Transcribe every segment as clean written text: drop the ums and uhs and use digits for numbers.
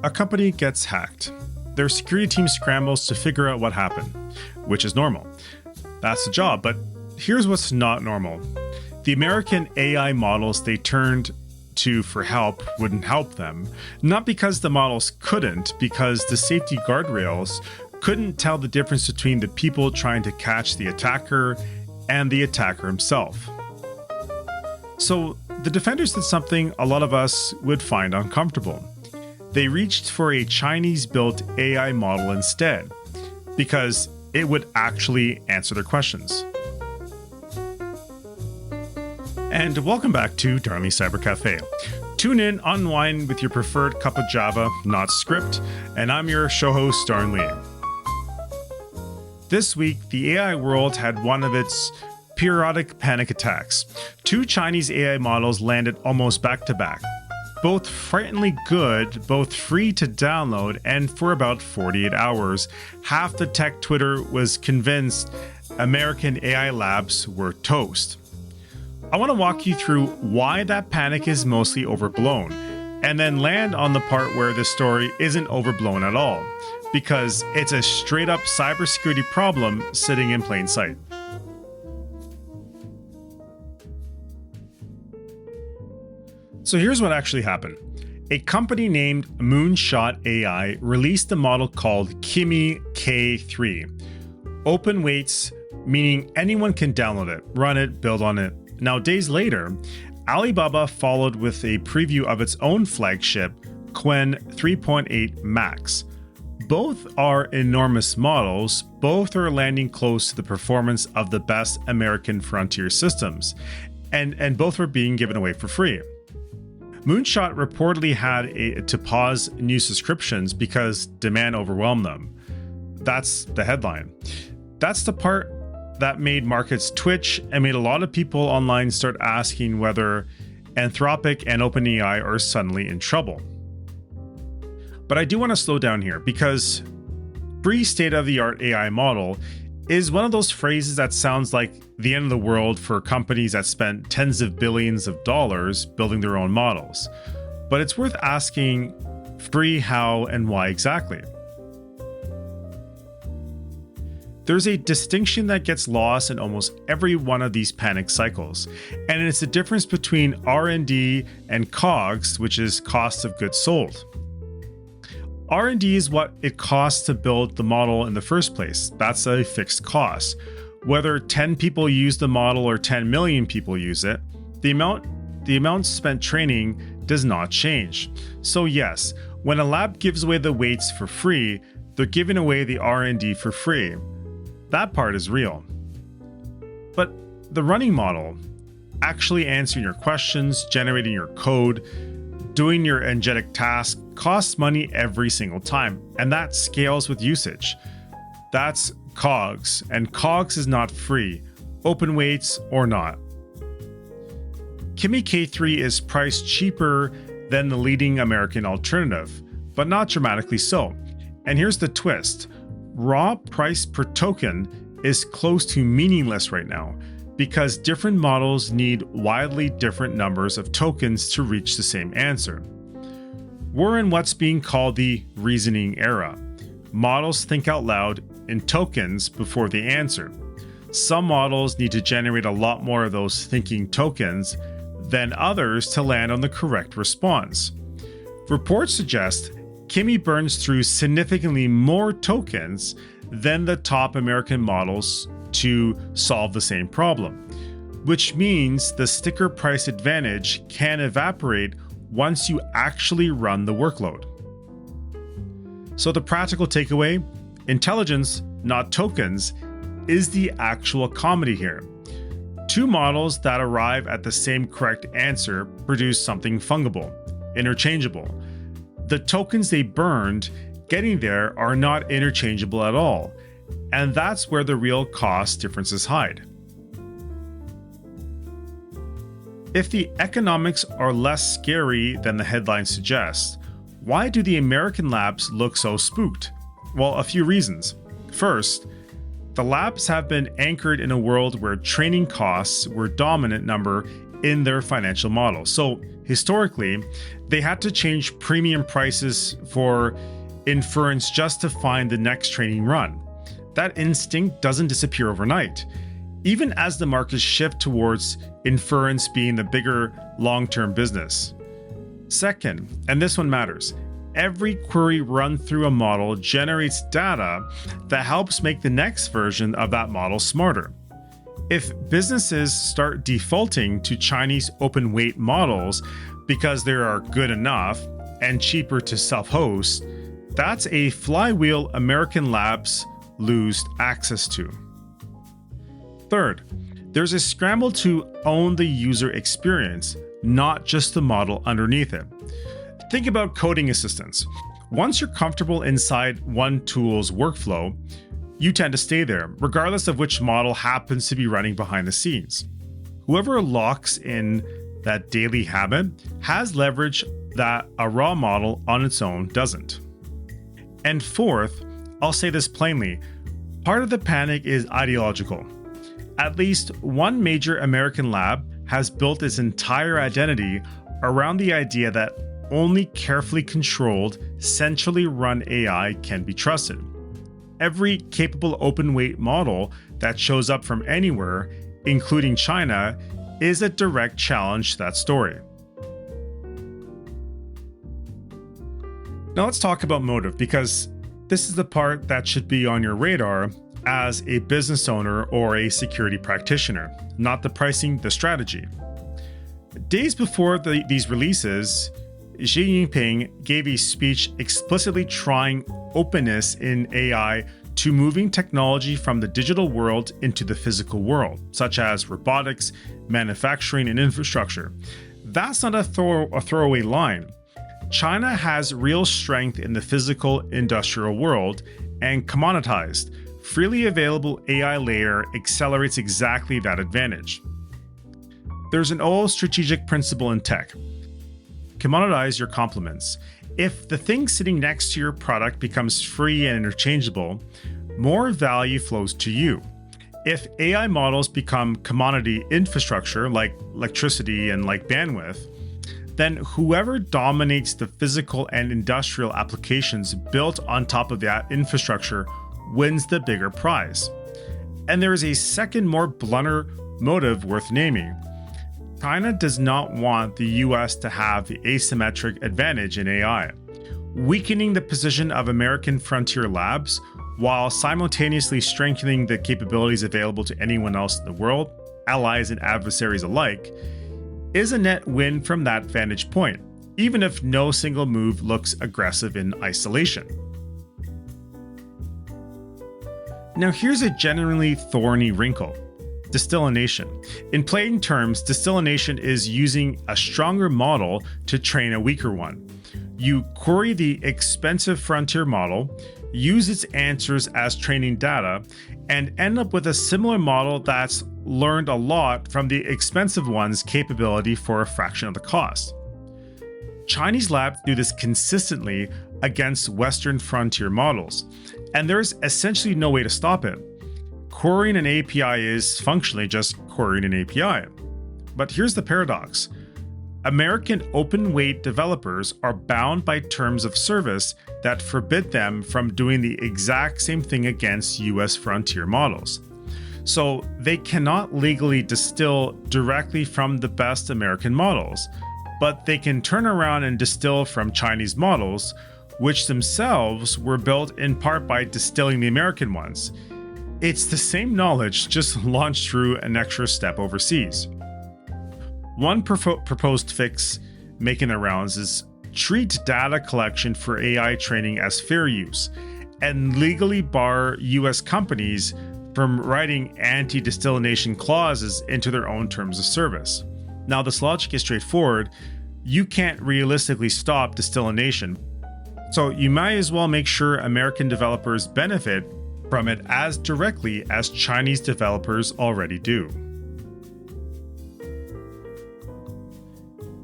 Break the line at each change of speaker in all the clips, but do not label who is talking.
A company gets hacked. Their security team scrambles to figure out what happened, which is normal. That's the job, but here's what's not normal. The American AI models they turned to for help wouldn't help them, not because the models couldn't, because the safety guardrails couldn't tell the difference between the people trying to catch the attacker and the attacker himself. So the defenders did something a lot of us would find uncomfortable. They reached for a Chinese-built AI model instead, because it would actually answer their questions. And welcome back to Darnley Cyber Cafe. Tune in, unwind with your preferred cup of Java, not script, and I'm your show host, Darnley. This week, the AI world had one of its periodic panic attacks. Two Chinese AI models landed almost back-to-back. Both frighteningly good, both free to download, and for about 48 hours, half the tech Twitter was convinced American AI labs were toast. I want to walk you through why that panic is mostly overblown, and then land on the part where the story isn't overblown at all, because it's a straight-up cybersecurity problem sitting in plain sight. So here's what actually happened. A company named Moonshot AI released a model called Kimi K3. Open weights, meaning anyone can download it, run it, build on it. Now, days later, Alibaba followed with a preview of its own flagship, Qwen 3.8 Max. Both are enormous models, both are landing close to the performance of the best American frontier systems, and both are being given away for free. Moonshot reportedly had to pause new subscriptions because demand overwhelmed them. That's the headline. That's the part that made markets twitch and made a lot of people online start asking whether Anthropic and OpenAI are suddenly in trouble. But I do want to slow down here because free state-of-the-art AI model is one of those phrases that sounds like the end of the world for companies that spent tens of billions of dollars building their own models. But it's worth asking free how and why exactly. There's a distinction that gets lost in almost every one of these panic cycles, and it's the difference between R&D and COGS, which is cost of goods sold. R&D is what it costs to build the model in the first place. That's a fixed cost. Whether 10 people use the model or 10 million people use it, the amount spent training does not change. So yes, when a lab gives away the weights for free, they're giving away the R&D for free. That part is real. But the running model, actually answering your questions, generating your code, doing your agentic task, costs money every single time, and that scales with usage. That's COGS, and COGS is not free, open weights or not. Kimi K3 is priced cheaper than the leading American alternative, but not dramatically so. And here's the twist. Raw price per token is close to meaningless right now because different models need wildly different numbers of tokens to reach the same answer. We're in what's being called the reasoning era. Models think out loud in tokens before they answer. Some models need to generate a lot more of those thinking tokens than others to land on the correct response. Reports suggest Kimi burns through significantly more tokens than the top American models to solve the same problem, which means the sticker price advantage can evaporate once you actually run the workload. So the practical takeaway, intelligence, not tokens, is the actual comedy here. Two models that arrive at the same correct answer produce something fungible, interchangeable. The tokens they burned getting there are not interchangeable at all, and that's where the real cost differences hide. If the economics are less scary than the headline suggests, why do the American labs look so spooked? Well, a few reasons. First, the labs have been anchored in a world where training costs were dominant number in their financial model. So historically, they had to change premium prices for inference just to find the next training run. That instinct doesn't disappear overnight, even as the markets shift towards inference being the bigger long-term business. Second, and this one matters, every query run through a model generates data that helps make the next version of that model smarter. If businesses start defaulting to Chinese open weight models because they are good enough and cheaper to self-host, that's a flywheel American labs lose access to. Third, there's a scramble to own the user experience, not just the model underneath it. Think about coding assistants. Once you're comfortable inside one tool's workflow, you tend to stay there, regardless of which model happens to be running behind the scenes. Whoever locks in that daily habit has leverage that a raw model on its own doesn't. And fourth, I'll say this plainly, part of the panic is ideological. At least one major American lab has built its entire identity around the idea that only carefully controlled, centrally run AI can be trusted. Every capable open weight model that shows up from anywhere, including China, is a direct challenge to that story. Now let's talk about motive, because this is the part that should be on your radar as a business owner or a security practitioner, not the pricing, the strategy. Days before these releases, Xi Jinping gave a speech explicitly trying openness in AI to moving technology from the digital world into the physical world, such as robotics, manufacturing, and infrastructure. That's not a throwaway line. China has real strength in the physical industrial world, and commoditized, freely available AI layer accelerates exactly that advantage. There's an old strategic principle in tech. Commoditize your complements. If the thing sitting next to your product becomes free and interchangeable, more value flows to you. If AI models become commodity infrastructure like electricity and like bandwidth, then whoever dominates the physical and industrial applications built on top of that infrastructure wins the bigger prize. And there is a second, more blunter motive worth naming. China does not want the US to have the asymmetric advantage in AI, weakening the position of American frontier labs while simultaneously strengthening the capabilities available to anyone else in the world, allies and adversaries alike, is a net win from that vantage point, even if no single move looks aggressive in isolation. Now here's a genuinely thorny wrinkle. Distillation. In plain terms, distillation is using a stronger model to train a weaker one. You query the expensive frontier model, use its answers as training data, and end up with a similar model that's learned a lot from the expensive one's capability for a fraction of the cost. Chinese labs do this consistently against Western frontier models, and there's essentially no way to stop it. Querying an API is functionally just querying an API. But here's the paradox. American open weight developers are bound by terms of service that forbid them from doing the exact same thing against US frontier models. So they cannot legally distill directly from the best American models, but they can turn around and distill from Chinese models, which themselves were built in part by distilling the American ones. It's the same knowledge, just launched through an extra step overseas. One proposed fix making the rounds is treat data collection for AI training as fair use and legally bar US companies from writing anti-distillation clauses into their own terms of service. Now, this logic is straightforward. You can't realistically stop distillation, so you might as well make sure American developers benefit from it as directly as Chinese developers already do.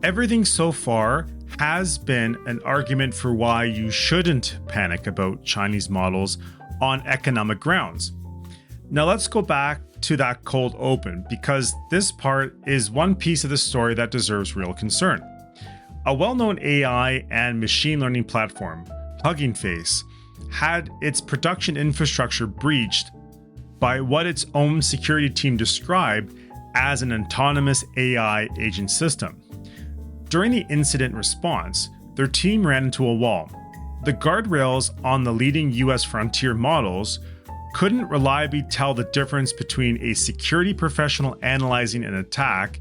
Everything so far has been an argument for why you shouldn't panic about Chinese models on economic grounds. Now let's go back to that cold open because this part is one piece of the story that deserves real concern. A well-known AI and machine learning platform, Hugging Face, had its production infrastructure breached by what its own security team described as an autonomous AI agent system. During the incident response, their team ran into a wall. The guardrails on the leading US frontier models couldn't reliably tell the difference between a security professional analyzing an attack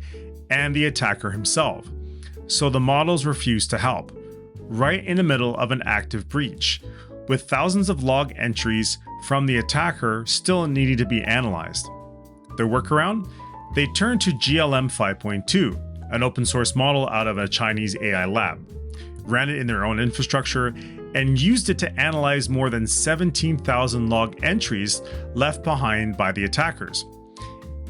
and the attacker himself. So the models refused to help, right in the middle of an active breach, with thousands of log entries from the attacker still needing to be analyzed. Their workaround? They turned to GLM 5.2, an open source model out of a Chinese AI lab, ran it in their own infrastructure, and used it to analyze more than 17,000 log entries left behind by the attackers.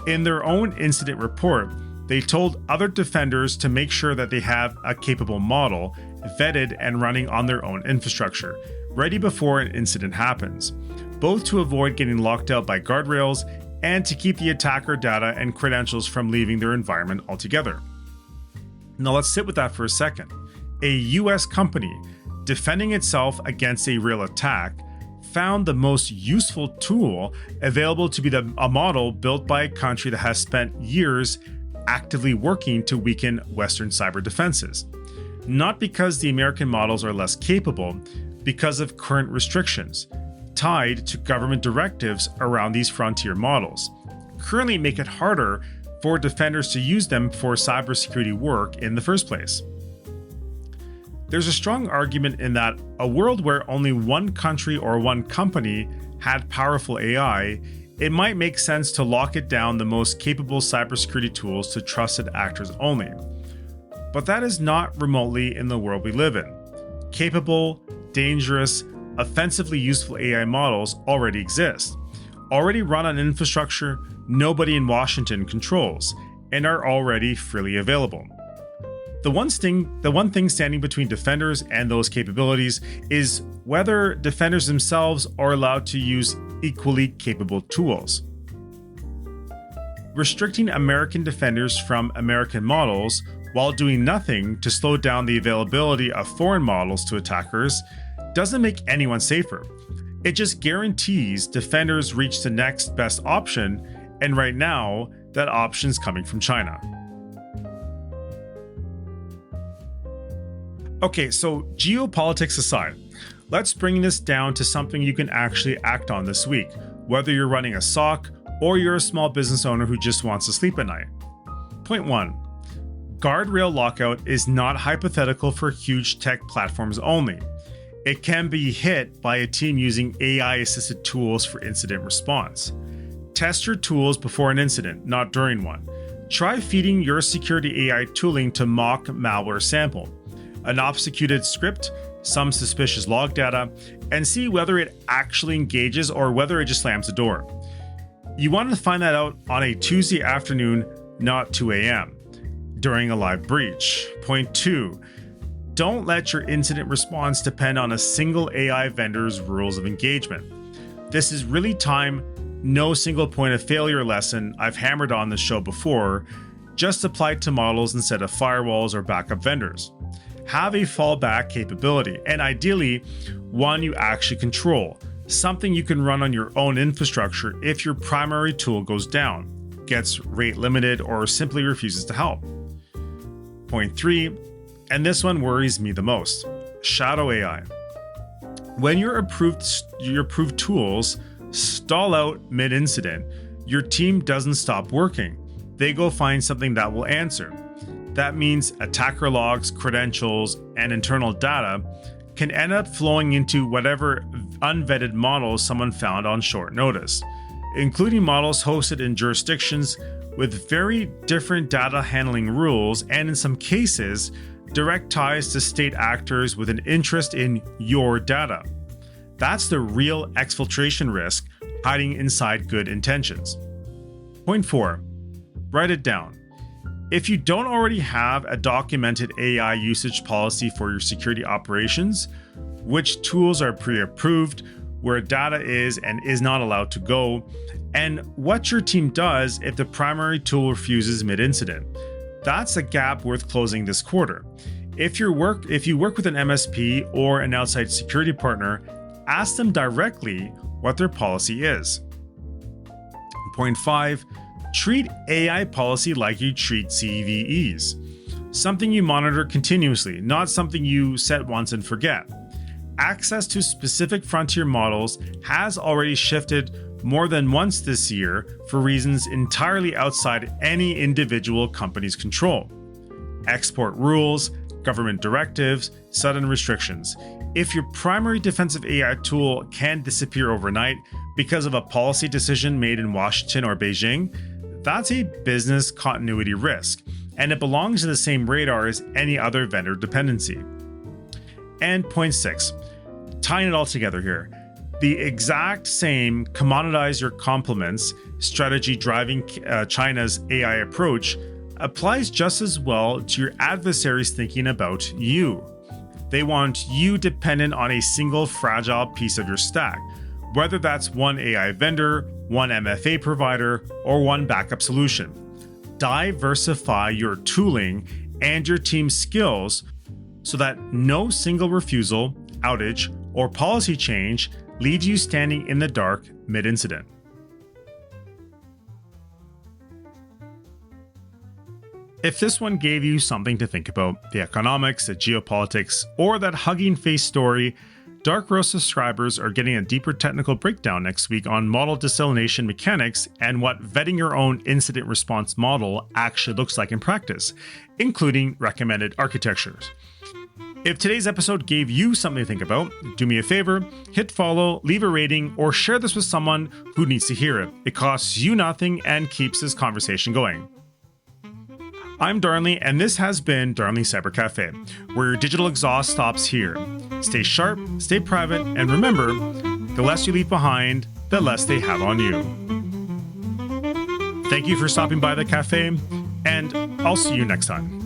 In their own incident report, they told other defenders to make sure that they have a capable model vetted and running on their own infrastructure, ready before an incident happens, both to avoid getting locked out by guardrails and to keep the attacker data and credentials from leaving their environment altogether. Now let's sit with that for a second. A US company defending itself against a real attack found the most useful tool available to be a model built by a country that has spent years actively working to weaken Western cyber defenses. Not because the American models are less capable, because of current restrictions tied to government directives around these frontier models, currently make it harder for defenders to use them for cybersecurity work in the first place. There's a strong argument in that a world where only one country or one company had powerful AI, it might make sense to lock it down the most capable cybersecurity tools to trusted actors only. But that is not remotely in the world we live in. Capable, dangerous, offensively useful AI models already exist, already run on infrastructure nobody in Washington controls, and are already freely available. The one thing standing between defenders and those capabilities is whether defenders themselves are allowed to use equally capable tools. Restricting American defenders from American models while doing nothing to slow down the availability of foreign models to attackers doesn't make anyone safer. It just guarantees defenders reach the next best option, and right now, that option's coming from China. Okay, so geopolitics aside, let's bring this down to something you can actually act on this week, whether you're running a SOC or you're a small business owner who just wants to sleep at night. Point 1. Guardrail lockout is not hypothetical for huge tech platforms only. It can be hit by a team using AI-assisted tools for incident response. Test your tools before an incident, not during one. Try feeding your security AI tooling to mock malware sample, an obfuscated script, some suspicious log data, and see whether it actually engages or whether it just slams the door. You want to find that out on a Tuesday afternoon, not 2 a.m., during a live breach. Point 2. Don't let your incident response depend on a single AI vendor's rules of engagement. This is really time, no single point of failure lesson I've hammered on this show before, just applied to models instead of firewalls or backup vendors. Have a fallback capability, and ideally, one you actually control, something you can run on your own infrastructure if your primary tool goes down, gets rate limited, or simply refuses to help. Point 3, and this one worries me the most, shadow AI. When your approved tools stall out mid-incident, your team doesn't stop working. They go find something that will answer. That means attacker logs, credentials, and internal data can end up flowing into whatever unvetted models someone found on short notice, including models hosted in jurisdictions with very different data handling rules and, in some cases, direct ties to state actors with an interest in your data. That's the real exfiltration risk hiding inside good intentions. Point 4. Write it down. If you don't already have a documented AI usage policy for your security operations, which tools are pre-approved, where data is and is not allowed to go, and what your team does if the primary tool refuses mid-incident. That's a gap worth closing this quarter. If you work with an MSP or an outside security partner, ask them directly what their policy is. Point 5, treat AI policy like you treat CVEs. Something you monitor continuously, not something you set once and forget. Access to specific frontier models has already shifted more than once this year for reasons entirely outside any individual company's control. Export rules, government directives, sudden restrictions. If your primary defensive AI tool can disappear overnight because of a policy decision made in Washington or Beijing, that's a business continuity risk, and it belongs in the same radar as any other vendor dependency. And point 6, tying it all together here. The exact same commoditize your complements strategy driving China's AI approach applies just as well to your adversaries thinking about you. They want you dependent on a single fragile piece of your stack, whether that's one AI vendor, one MFA provider, or one backup solution. Diversify your tooling and your team's skills so that no single refusal, outage, or policy change leaves you standing in the dark mid-incident. If this one gave you something to think about, the economics, the geopolitics, or that hugging face story, Dark Roast subscribers are getting a deeper technical breakdown next week on model desalination mechanics and what vetting your own incident response model actually looks like in practice, including recommended architectures. If today's episode gave you something to think about, do me a favor, hit follow, leave a rating, or share this with someone who needs to hear it. It costs you nothing and keeps this conversation going. I'm Darnley, and this has been Darnley Cyber Cafe, where your digital exhaust stops here. Stay sharp, stay private, and remember, the less you leave behind, the less they have on you. Thank you for stopping by the cafe, and I'll see you next time.